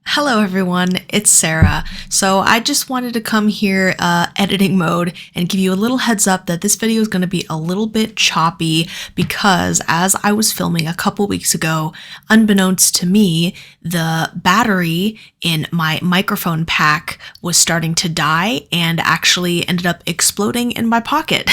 Hello everyone, it's Sarah. So I just wanted to come here editing mode and give you a little heads up that this video is going to be a little bit choppy because as I was filming a couple weeks ago, unbeknownst to me, the battery in my microphone pack was starting to die and actually ended up exploding in my pocket.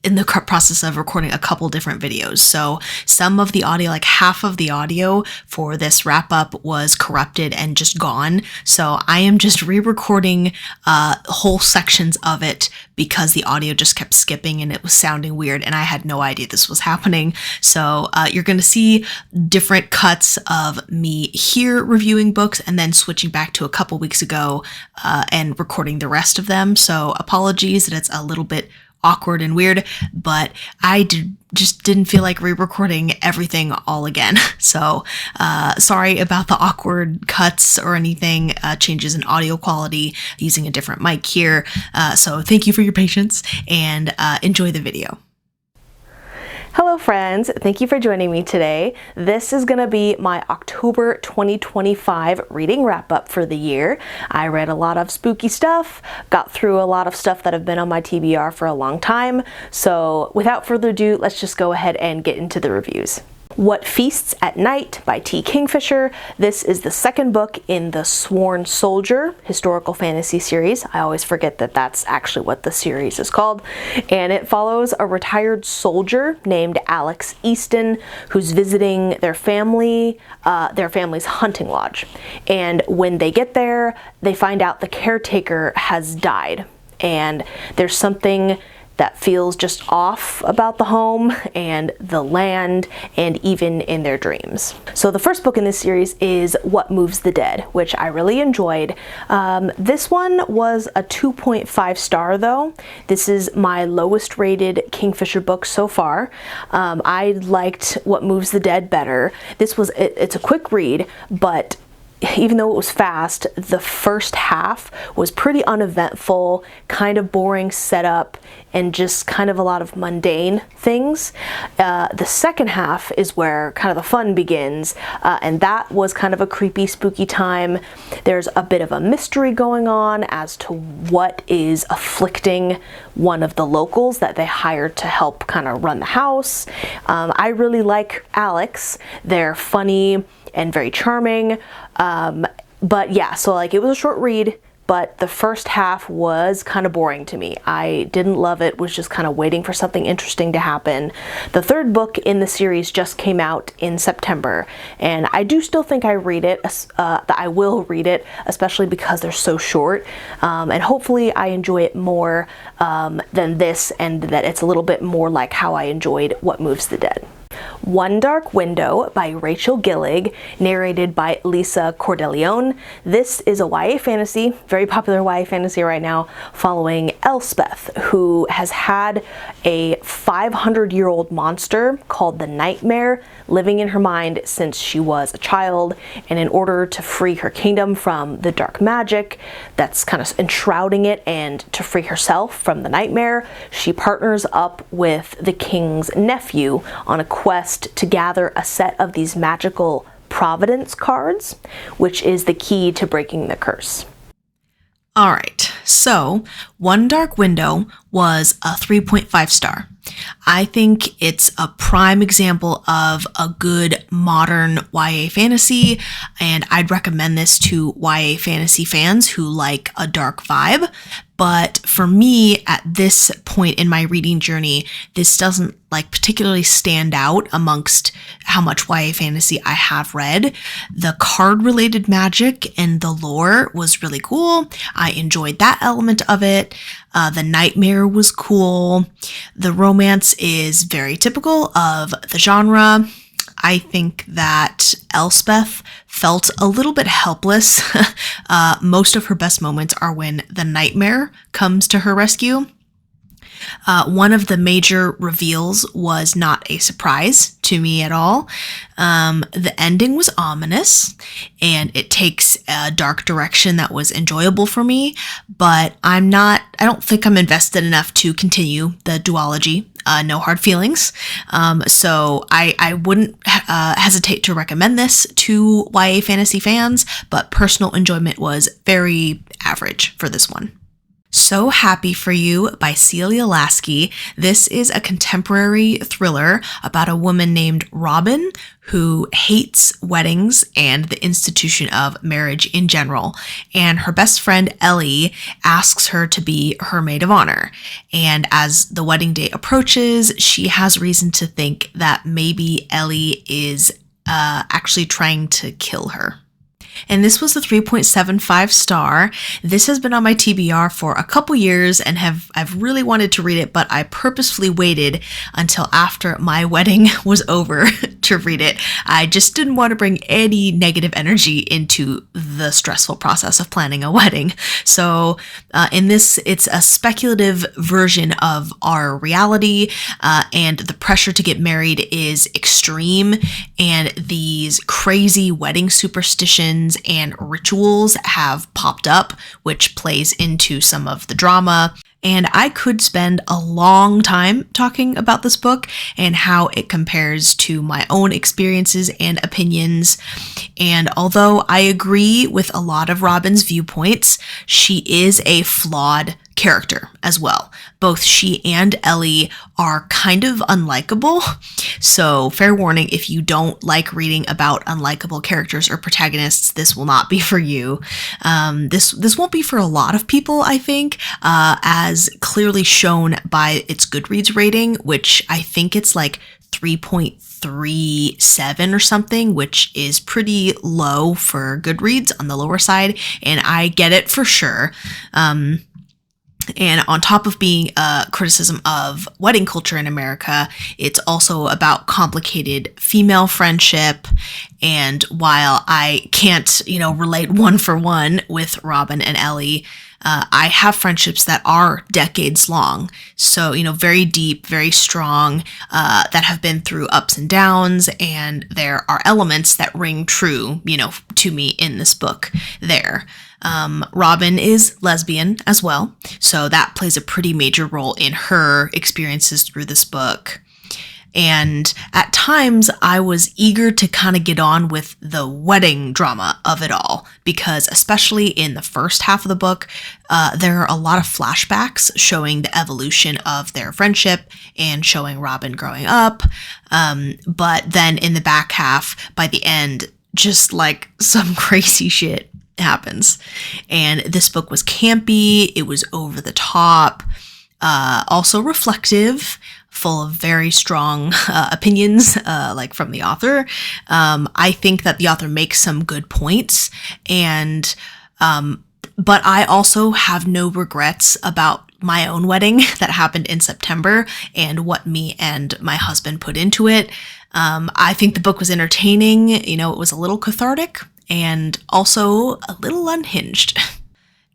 In the process of recording a couple different videos. So some of the audio, like half of the audio for this wrap up was corrupted and just gone. So I am just re-recording whole sections of it because the audio just kept skipping and it was sounding weird and I had no idea this was happening. So you're going to see different cuts of me here reviewing books and then switching back to a couple weeks ago and recording the rest of them. So apologies that it's a little bit awkward and weird, but I just didn't feel like re-recording everything all again. So sorry about the awkward cuts or anything, changes in audio quality, using a different mic here. So thank you for your patience and enjoy the video. Hello friends, thank you for joining me today. This is going to be my October 2025 reading wrap up for the year. I read a lot of spooky stuff, got through a lot of stuff that have been on my TBR for a long time. So without further ado, let's just go ahead and get into the reviews. What Feasts at Night by Kingfisher. This is the second book in the Sworn Soldier historical fantasy series. I always forget that that's actually what the series is called. And it follows a retired soldier named Alex Easton who's visiting their family's hunting lodge. And when they get there, they find out the caretaker has died. And there's something that feels just off about the home and the land and even in their dreams. So the first book in this series is What Moves the Dead, which I really enjoyed. This one was a 2.5 star though. This is my lowest rated Kingfisher book so far. I liked What Moves the Dead better. It's a quick read, but even though it was fast, the first half was pretty uneventful, kind of boring setup, and just kind of a lot of mundane things. The second half is where kind of the fun begins, and that was kind of a creepy, spooky time. There's a bit of a mystery going on as to what is afflicting one of the locals that they hired to help kind of run the house. I really like Alex. They're funny and very charming. But yeah, so like it was a short read, but the first half was kind of boring to me. I didn't love it, was just kind of waiting for something interesting to happen. The third book in the series just came out in September, and I do still think I read it, that I will read it, especially because they're so short, and hopefully I enjoy it more than this, and that it's a little bit more like how I enjoyed What Moves the Dead. One Dark Window by Rachel Gillig, narrated by Lisa Cordeleone. This is a YA fantasy, very popular YA fantasy right now, following Elspeth, who has had a 500-year-old monster called the Nightmare living in her mind since she was a child, and in order to free her kingdom from the dark magic that's kind of enshrouding it and to free herself from the nightmare, she partners up with the king's nephew on a quest to gather a set of these magical providence cards, which is the key to breaking the curse. All right, so One Dark Window was a 3.5 star. I think it's a prime example of a good modern YA fantasy, and I'd recommend this to YA fantasy fans who like a dark vibe. But for me, at this point in my reading journey, this doesn't particularly stand out amongst how much YA fantasy I have read. The card-related magic and the lore was really cool. I enjoyed that element of it. The nightmare was cool. The romance is very typical of the genre. I think that Elspeth felt a little bit helpless. Most of her best moments are when the nightmare comes to her rescue. One of the major reveals was not a surprise to me at all. The ending was ominous, and it takes a dark direction that was enjoyable for me, but I don't think I'm invested enough to continue the duology no hard feelings. So I wouldn't hesitate to recommend this to YA fantasy fans, but personal enjoyment was very average for this one. So Happy for You by Celia Laskey. This is a contemporary thriller about a woman named Robin who hates weddings and the institution of marriage in general. And her best friend Ellie asks her to be her maid of honor. And as the wedding day approaches, she has reason to think that maybe Ellie is actually trying to kill her. And this was a 3.75 star. This has been on my TBR for a couple years and I've really wanted to read it, but I purposefully waited until after my wedding was over to read it. I just didn't want to bring any negative energy into the stressful process of planning a wedding. So in this, it's a speculative version of our reality, and the pressure to get married is extreme, and these crazy wedding superstitions and rituals have popped up, which plays into some of the drama. And I could spend a long time talking about this book and how it compares to my own experiences and opinions. And although I agree with a lot of Robin's viewpoints, she is a flawed character as well. Both she and Ellie are kind of unlikable. So fair warning, if you don't like reading about unlikable characters or protagonists, this will not be for you. This won't be for a lot of people, I think, as clearly shown by its Goodreads rating, which I think it's like 3.37 or something, which is pretty low for Goodreads on the lower side, and I get it for sure. And on top of being a criticism of wedding culture in America, it's also about complicated female friendship. And while I can't, relate one for one with Robin and Ellie, I have friendships that are decades long. So, very deep, very strong, that have been through ups and downs. And there are elements that ring true, to me in this book there. Robin is lesbian as well, so that plays a pretty major role in her experiences through this book. And at times I was eager to kind of get on with the wedding drama of it all, because especially in the first half of the book, there are a lot of flashbacks showing the evolution of their friendship and showing Robin growing up. But then in the back half, by the end, just like some crazy shit happens. And this book was campy, it was over the top, also reflective, full of very strong opinions, like from the author. I think that the author makes some good points, and but I also have no regrets about my own wedding that happened in September and what me and my husband put into it. I think the book was entertaining, it was a little cathartic, and also a little unhinged.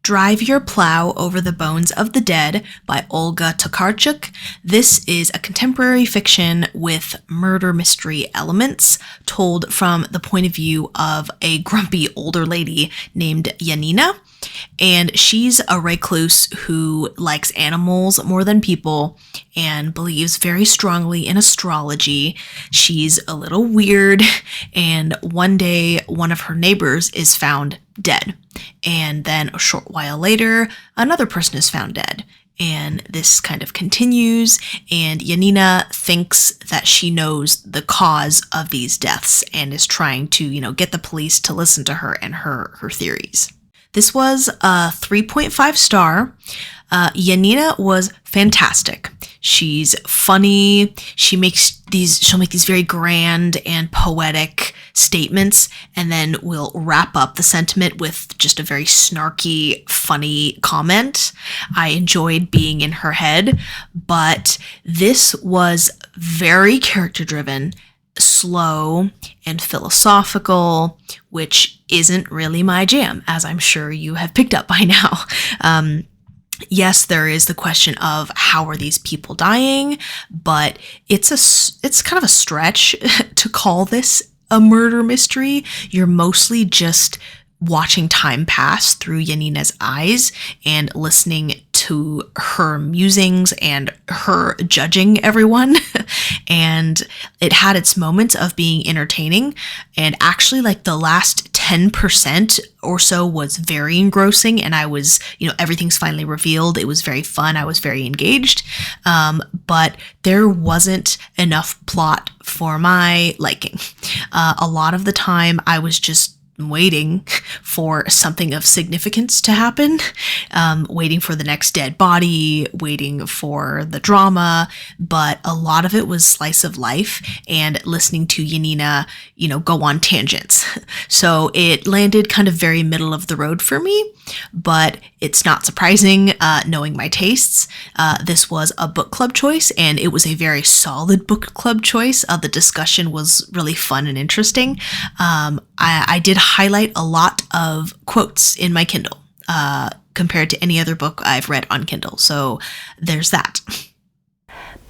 Drive Your Plow Over the Bones of the Dead by Olga Tokarczuk. This is a contemporary fiction with murder mystery elements told from the point of view of a grumpy older lady named Janina. And she's a recluse who likes animals more than people and believes very strongly in astrology. She's a little weird, and one day one of her neighbors is found dead. And then a short while later, another person is found dead. And this kind of continues, and Janina thinks that she knows the cause of these deaths and is trying to, get the police to listen to her and her theories. This was a 3.5 star. Janina was fantastic. She's funny. She'll make these very grand and poetic statements, and then will wrap up the sentiment with just a very snarky, funny comment. I enjoyed being in her head, but this was very character-driven, slow, and philosophical, which isn't really my jam, as I'm sure you have picked up by now. Yes, there is the question of how are these people dying, but it's kind of a stretch to call this a murder mystery. You're mostly just watching time pass through Janina's eyes and listening to her musings and her judging everyone. And it had its moments of being entertaining. And actually, like the last 10% or so was very engrossing. And I was, everything's finally revealed. It was very fun. I was very engaged. But there wasn't enough plot for my liking. A lot of the time, I was just waiting for something of significance to happen, waiting for the next dead body, waiting for the drama, but a lot of it was slice of life and listening to Janina, go on tangents. So it landed kind of very middle of the road for me, but it's not surprising, knowing my tastes. This was a book club choice, and it was a very solid book club choice. The discussion was really fun and interesting. I did highlight a lot of quotes in my Kindle compared to any other book I've read on Kindle. So there's that.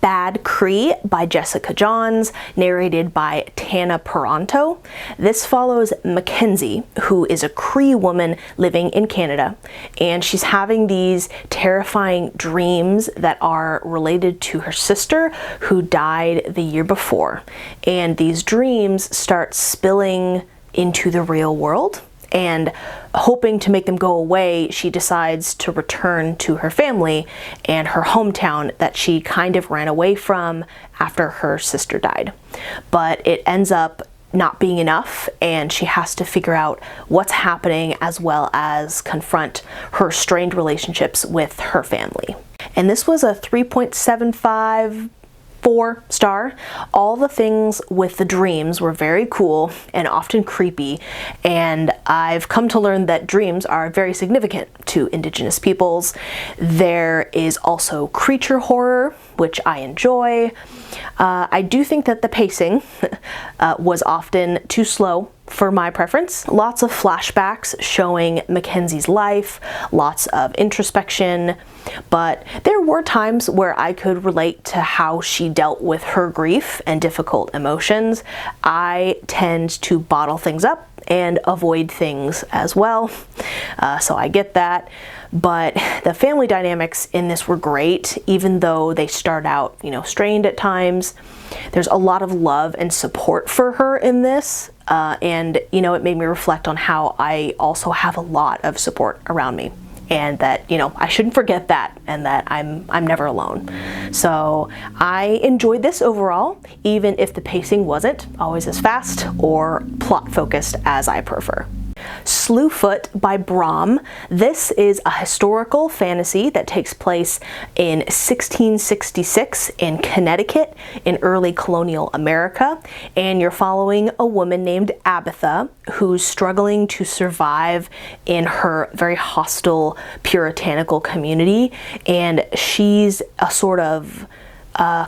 Bad Cree by Jessica Johns, narrated by Tana Peranto. This follows Mackenzie, who is a Cree woman living in Canada, and she's having these terrifying dreams that are related to her sister who died the year before. And these dreams start spilling into the real world, and hoping to make them go away, she decides to return to her family and her hometown that she kind of ran away from after her sister died. But it ends up not being enough, and she has to figure out what's happening as well as confront her strained relationships with her family. And this was a 3.75 4-star. All the things with the dreams were very cool and often creepy, and I've come to learn that dreams are very significant to Indigenous peoples. There is also creature horror, which I enjoy. I do think that the pacing was often too slow for my preference. Lots of flashbacks showing Mackenzie's life, lots of introspection, but there were times where I could relate to how she dealt with her grief and difficult emotions. I tend to bottle things up and avoid things as well, so I get that. But the family dynamics in this were great, even though they start out, strained at times. There's a lot of love and support for her in this, and it made me reflect on how I also have a lot of support around me, and that I shouldn't forget that, and that I'm never alone. So I enjoyed this overall, even if the pacing wasn't always as fast or plot focused as I prefer. Slewfoot by Brom. This is a historical fantasy that takes place in 1666 in Connecticut in early colonial America, and you're following a woman named Abatha who's struggling to survive in her very hostile puritanical community, and she's a sort of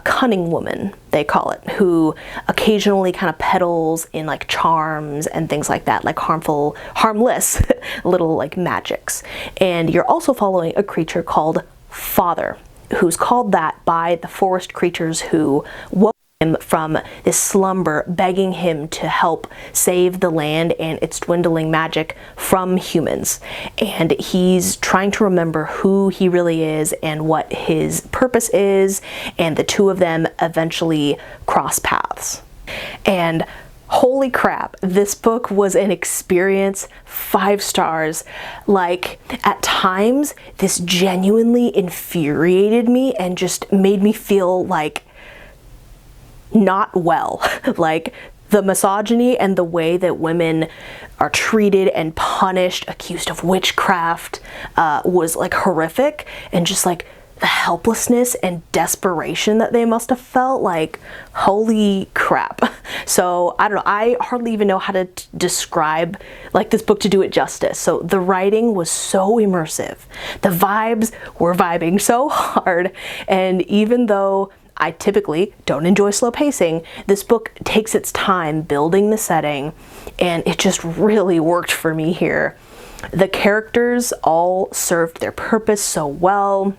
cunning woman, they call it, who occasionally kind of peddles in like charms and things like that, like harmless little like magics. And you're also following a creature called Father, who's called that by the forest creatures who woke him from this slumber, begging him to help save the land and its dwindling magic from humans. And he's trying to remember who he really is and what his purpose is, and the two of them eventually cross paths. And holy crap, this book was an experience, 5 stars. Like, at times, this genuinely infuriated me and just made me feel like not well. Like, the misogyny and the way that women are treated and punished, accused of witchcraft, was like horrific, and just like the helplessness and desperation that they must have felt, like, holy crap. So I don't know, I hardly even know how to describe like this book to do it justice. So the writing was so immersive, the vibes were vibing so hard, and even though I typically don't enjoy slow pacing, this book takes its time building the setting, and it just really worked for me here. The characters all served their purpose so well.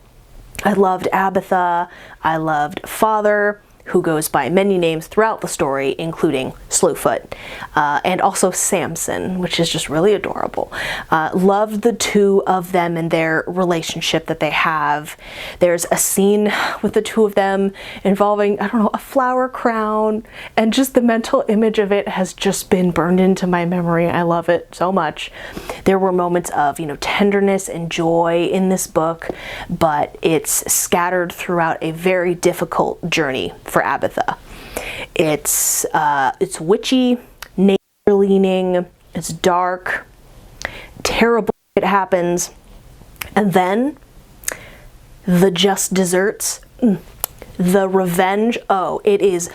I loved Abatha, I loved Father, who goes by many names throughout the story, including Slewfoot, and also Samson, which is just really adorable. Loved the two of them and their relationship that they have. There's a scene with the two of them involving, I don't know, a flower crown, and just the mental image of it has just been burned into my memory. I love it so much. There were moments of, tenderness and joy in this book, but it's scattered throughout a very difficult journey for Abatha. It's witchy, nature-leaning, it's dark, terrible shit happens, and then the just desserts, the revenge, it is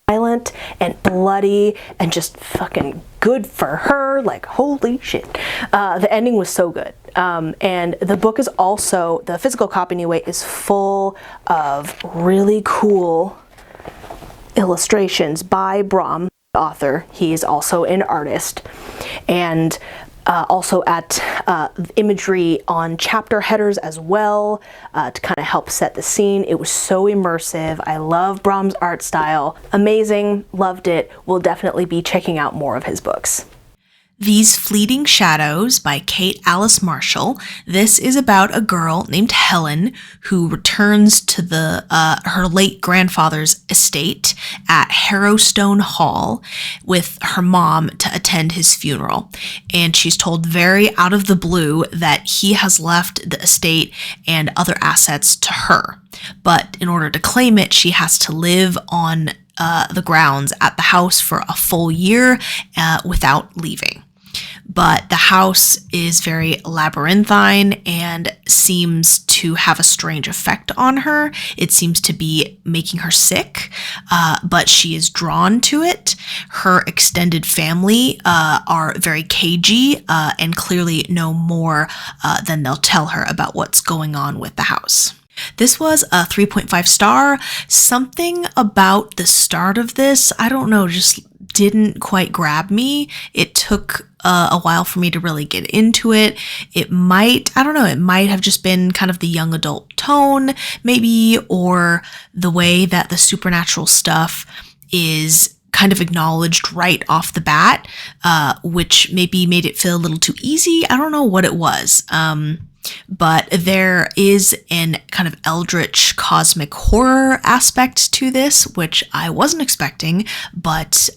violent and bloody and just fucking good for her, like holy shit. The ending was so good. And the book is also, the physical copy anyway, is full of really cool illustrations by Brom, the author. He is also an artist, and also at imagery on chapter headers as well, to kind of help set the scene. It was so immersive. I love Brom's art style. Amazing, loved it. We'll definitely be checking out more of his books. These Fleeting Shadows by Kate Alice Marshall. This is about a girl named Helen who returns to her late grandfather's estate at Harrowstone Hall with her mom to attend his funeral. And she's told very out of the blue that he has left the estate and other assets to her. But in order to claim it, she has to live on the grounds at the house for a full year without leaving. But the house is very labyrinthine and seems to have a strange effect on her. It seems to be making her sick, but she is drawn to it. Her extended family are very cagey and clearly know more than they'll tell her about what's going on with the house. This was a 3.5 star. Something about the start of this, I don't know, just didn't quite grab me. It took a while for me to really get into it. It might have just been kind of the young adult tone, maybe, or the way that the supernatural stuff is kind of acknowledged right off the bat, which maybe made it feel a little too easy. I don't know what it was. But there is an kind of eldritch cosmic horror aspect to this, which I wasn't expecting, but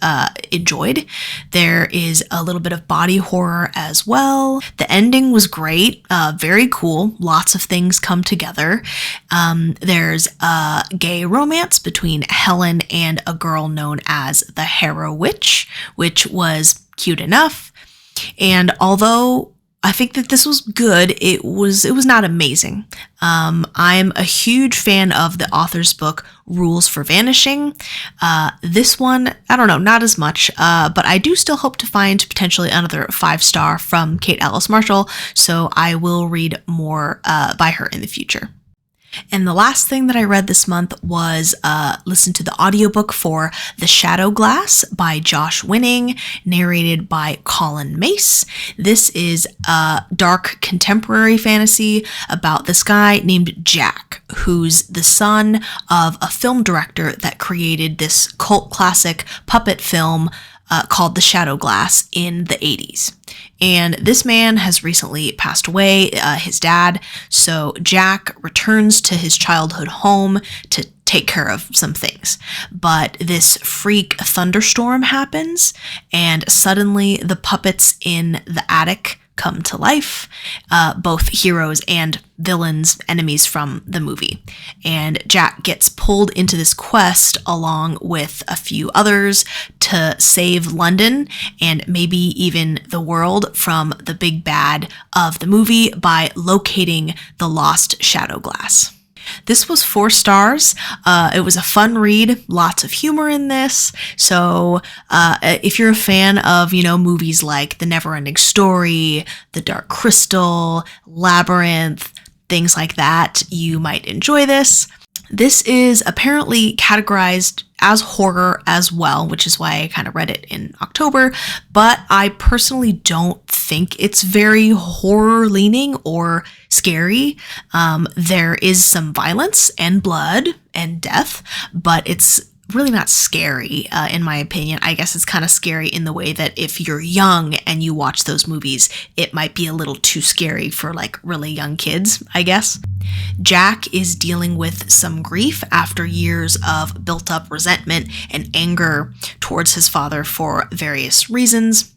enjoyed. There is a little bit of body horror as well. The ending was great, very cool. Lots of things come together. There's a gay romance between Helen and a girl known as the Harrow Witch, which was cute enough. And although I think that this was good, it was not amazing. I'm a huge fan of the author's book, Rules for Vanishing. This one, I don't know, not as much, but I do still hope to find potentially another 5-star from Kate Alice Marshall, so I will read more by her in the future. And the last thing that I read this month was listen to the audiobook for The Shadow Glass by Josh Winning, narrated by Colin Mace. This is a dark contemporary fantasy about this guy named Jack, who's the son of a film director that created this cult classic puppet film called The Shadow Glass in the 80s. And this man has recently passed away, his dad, so Jack returns to his childhood home to take care of some things. But this freak thunderstorm happens, and suddenly the puppets in the attic come to life, both heroes and villains, enemies from the movie. And Jack gets pulled into this quest along with a few others to save London and maybe even the world from the big bad of the movie by locating the lost shadow glass. This was 4 stars. It was a fun read, lots of humor in this. So if you're a fan of, movies like The Neverending Story, The Dark Crystal, Labyrinth, things like that, you might enjoy this. This is apparently categorized as horror as well, which is why I kind of read it in October, but I personally don't think it's very horror leaning or scary. There is some violence and blood and death, but it's really not scary, in my opinion. I guess it's kind of scary in the way that if you're young and you watch those movies, it might be a little too scary for like really young kids, I guess. Jack is dealing with some grief after years of built up resentment and anger towards his father for various reasons.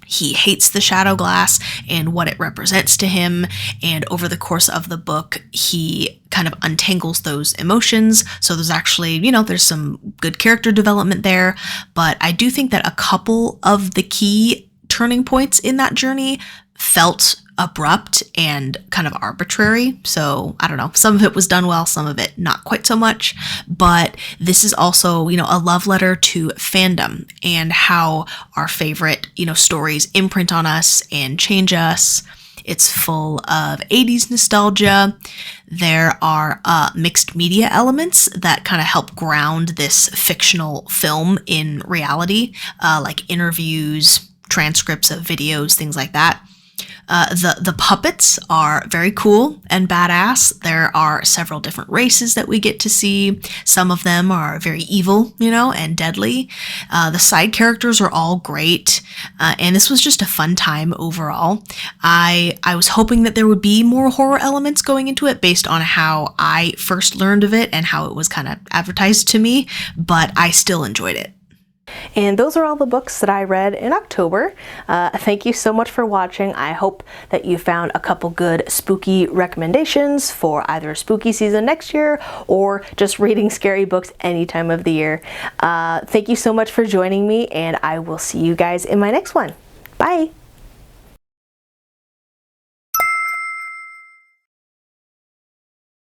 He hates the shadow glass and what it represents to him, and over the course of the book, he kind of untangles those emotions. So there's actually, there's some good character development there, but I do think that a couple of the key turning points in that journey felt abrupt and kind of arbitrary. So I don't know, some of it was done well, some of it not quite so much, but this is also, a love letter to fandom and how our favorite, stories imprint on us and change us. It's full of 80s nostalgia. There are mixed media elements that kind of help ground this fictional film in reality, like interviews, transcripts of videos, things like that. The puppets are very cool and badass. There are several different races that we get to see. Some of them are very evil, and deadly. The side characters are all great, and this was just a fun time overall. I was hoping that there would be more horror elements going into it based on how I first learned of it and how it was kind of advertised to me, but I still enjoyed it. And those are all the books that I read in October. Thank you so much for watching. I hope that you found a couple good spooky recommendations for either spooky season next year or just reading scary books any time of the year. Thank you so much for joining me, and I will see you guys in my next one. Bye!